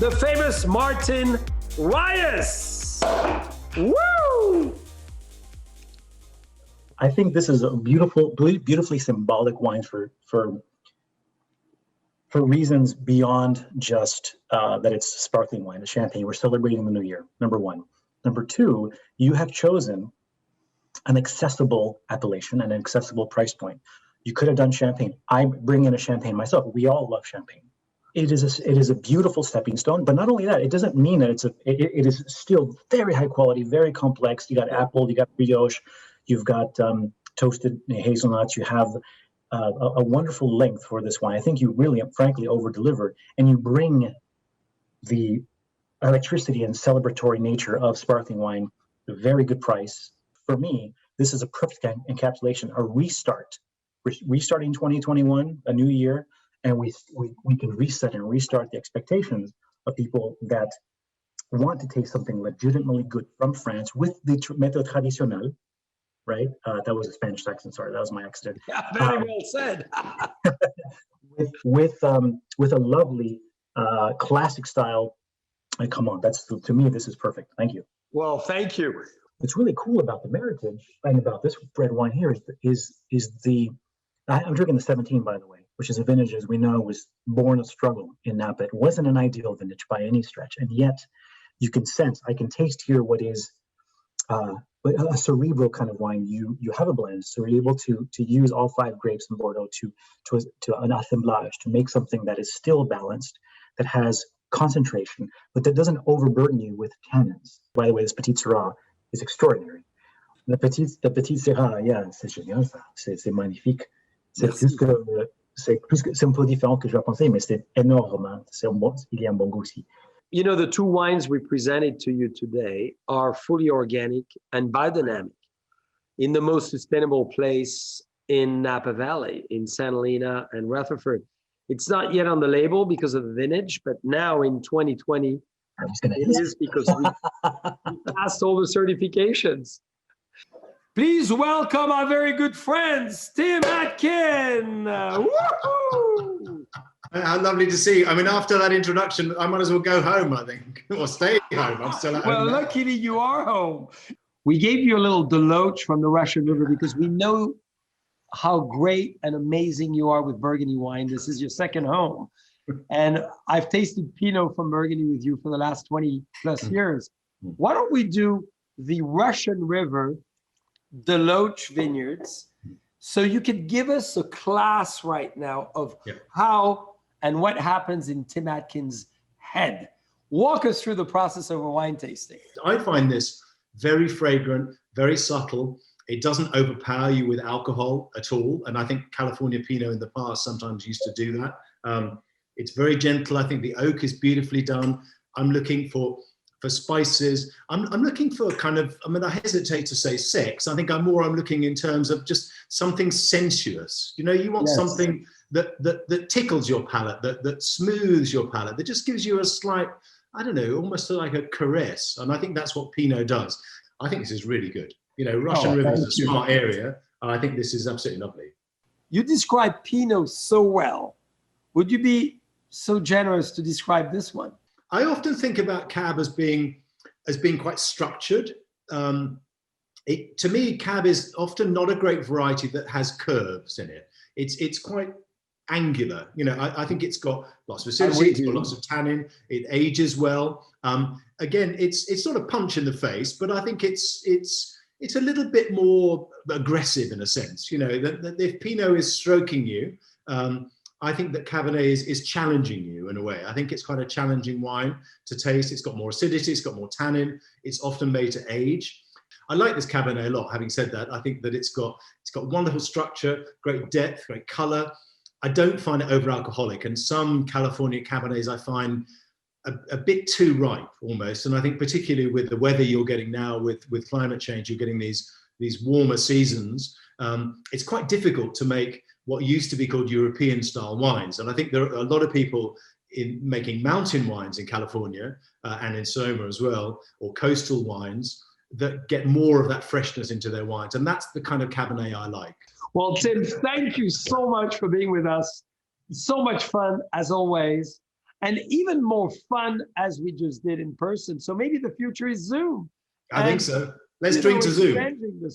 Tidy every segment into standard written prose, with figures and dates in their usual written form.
the famous Martin Rias. Woo! I think this is a beautifully symbolic wine for reasons beyond just that it's sparkling wine, a champagne. We're celebrating the new year, number one. Number two, you have chosen an accessible appellation and an accessible price point. You could have done champagne. I bring in a champagne myself. We all love champagne. It is a beautiful stepping stone, but not only that, it doesn't mean that it is still very high quality, very complex. You got apple, you got brioche, you've got toasted hazelnuts. You have a wonderful length for this wine. I think you really, frankly, over-deliver, and you bring the electricity and celebratory nature of sparkling wine, a very good price. For me, this is a perfect encapsulation, a restart. We're restarting 2021, a new year, and we can reset and restart the expectations of people that want to taste something legitimately good from France with the méthode traditionnelle, right? That was a Spanish accent. Sorry, that was my accent. Yeah, very well said. with a lovely classic style. Come on, to me, this is perfect. Thank you. Well, thank you. What's really cool about the Meritage and about this red wine here is the. I'm drinking the 17, by the way, which is a vintage, as we know, was born of struggle in Napa. It wasn't an ideal vintage by any stretch, and yet you can sense, I can taste here what is a cerebral kind of wine. You have a blend, so you're able to use all 5 grapes in Bordeaux to an assemblage, to make something that is still balanced, that has concentration, but that doesn't overburden you with tannins. By the way, this Petit Syrah is extraordinary. The Petit Syrah, yeah, c'est génial ça, c'est magnifique. C'est un peu différent que je pensais, mais c'est énorme. Il y a un bon goût aussi. You know, the 2 wines we presented to you today are fully organic and biodynamic in the most sustainable place in Napa Valley, in Santa Helena and Rutherford. It's not yet on the label because of the vintage, but now in 2020, it is because we passed all the certifications. Please welcome our very good friends, Tim Atkin. Woo-hoo! How lovely to see you. I mean, after that introduction, I might as well go home, I think, or stay home. I'm still at home. Well, luckily you are home. We gave you a little Deloach from the Russian River because we know how great and amazing you are with Burgundy wine. This is your second home. And I've tasted Pinot from Burgundy with you for the last 20 plus years. Why don't we do the Russian River Deloach vineyards, so you could give us a class right now of how and what happens in Tim Atkin's head. Walk us through the process of a wine tasting. I find this very fragrant, very subtle. It doesn't overpower you with alcohol at all. And I think California Pinot in the past sometimes used to do that. It's very gentle. I think the oak is beautifully done. I'm looking for spices. I'm looking for kind of, I mean, I hesitate to say sex. I think I'm looking in terms of just something sensuous. You know, you want something that tickles your palate, that smooths your palate, that just gives you a slight, I don't know, almost like a caress. And I think that's what Pinot does. I think this is really good. You know, Russian River is a smart area. And I think this is absolutely lovely. You describe Pinot so well. Would you be so generous to describe this one? I often think about Cab as being quite structured. To me, Cab is often not a great variety that has curves in it. It's quite angular. You know, I think it's got lots of acidity, it's got lots of tannin. It ages well. Again, it's sort of punch in the face, but I think it's a little bit more aggressive in a sense. You know, if Pinot is stroking you, I think that Cabernet is challenging you in a way. I think it's quite a challenging wine to taste. It's got more acidity, it's got more tannin. It's often made to age. I like this Cabernet a lot. Having said that, I think that it's got wonderful structure, great depth, great color. I don't find it over alcoholic, and some California Cabernets I find a bit too ripe almost. And I think particularly with the weather you're getting now, with climate change, you're getting these warmer seasons. It's quite difficult to make what used to be called European style wines. And I think there are a lot of people in making mountain wines in California and in Sonoma as well, or coastal wines that get more of that freshness into their wines. And that's the kind of Cabernet I like. Well, Tim, thank you so much for being with us. So much fun as always. and even more fun as we just did in person. So maybe the future is Zoom. I think so. Let's drink to Zoom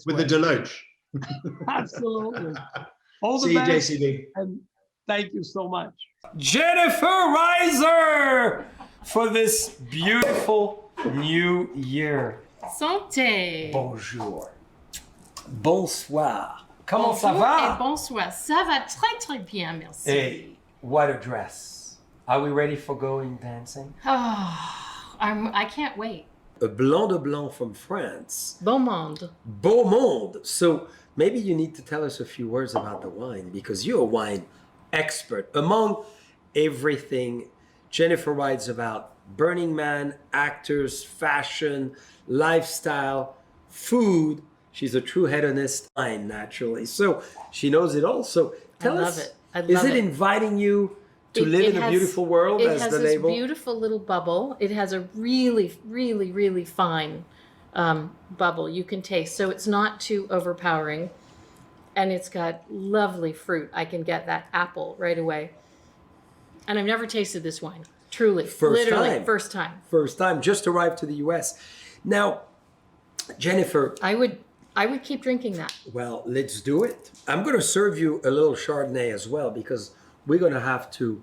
with the Deloach. Absolutely. All the See you, best, JCB. and thank you so much. Jennifer Reiser for this beautiful new year. Santé. Bonjour. Bonsoir. Comment Bonjour ça va? et bonsoir. Ça va très très bien, merci. Hey, what a dress. Are we ready for going dancing? Oh, I can't wait. A Blanc de Blanc from France. Bon monde. Beau monde. So maybe you need to tell us a few words about the wine because you're a wine expert. Among everything Jennifer writes about, Burning Man, actors, fashion, lifestyle, food. She's a true hedonist, naturally. So she knows it all. So tell us, it. I love is it it. inviting you to live in a beautiful world as the label? It has this beautiful little bubble. It has a really, really, really fine bubble you can taste. So it's not too overpowering. And it's got lovely fruit. I can get that apple right away. And I've never tasted this wine. Truly. First time. First time. First time. Just arrived to the US. Now, Jennifer. I would keep drinking that. Well, let's do it. I'm going to serve you a little Chardonnay as well because we're going to have to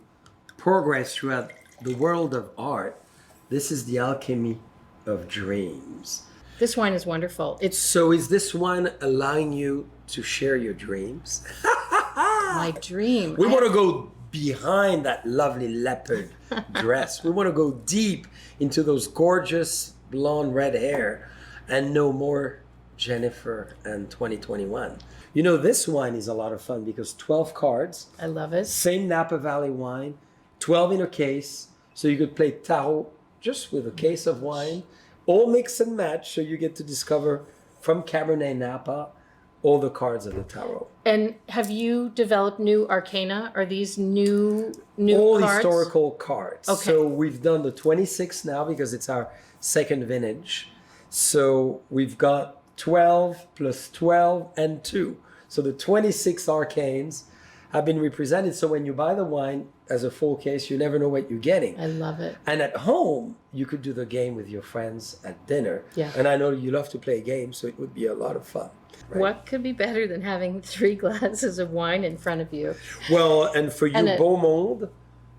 progress throughout the world of art. This is the alchemy of dreams. This wine is wonderful. So is this wine allowing you to share your dreams? My dream. We want to go behind that lovely leopard dress. We want to go deep into those gorgeous blonde red hair and know more Jennifer and 2021. You know, this wine is a lot of fun because 12 cards. I love it. Same Napa Valley wine, 12 in a case. So you could play tarot just with a case of wine, all mix and match. So you get to discover from Cabernet Napa all the cards of the tarot. And have you developed new arcana? Are these new all cards? Historical cards. Okay. So we've done the 26 now because it's our second vintage. So we've got 12 plus 12 and 2. So the 26 arcanes have been represented. So when you buy the wine as a full case, you never know what you're getting. I love it. And at home, you could do the game with your friends at dinner. Yeah. And I know you love to play games, so it would be a lot of fun. Right? What could be better than having 3 glasses of wine in front of you? Well, and for you, And Beau Monde,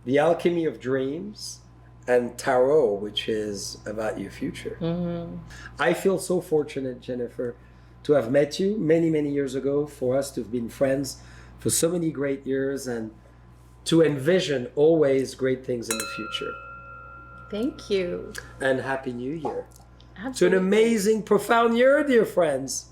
the alchemy of dreams, and tarot, which is about your future. Mm-hmm. I feel so fortunate, Jennifer, to have met you many, many years ago, for us to have been friends for so many great years, and to envision always great things in the future. Thank you. And Happy New Year. Absolutely. To an amazing, profound year, dear friends.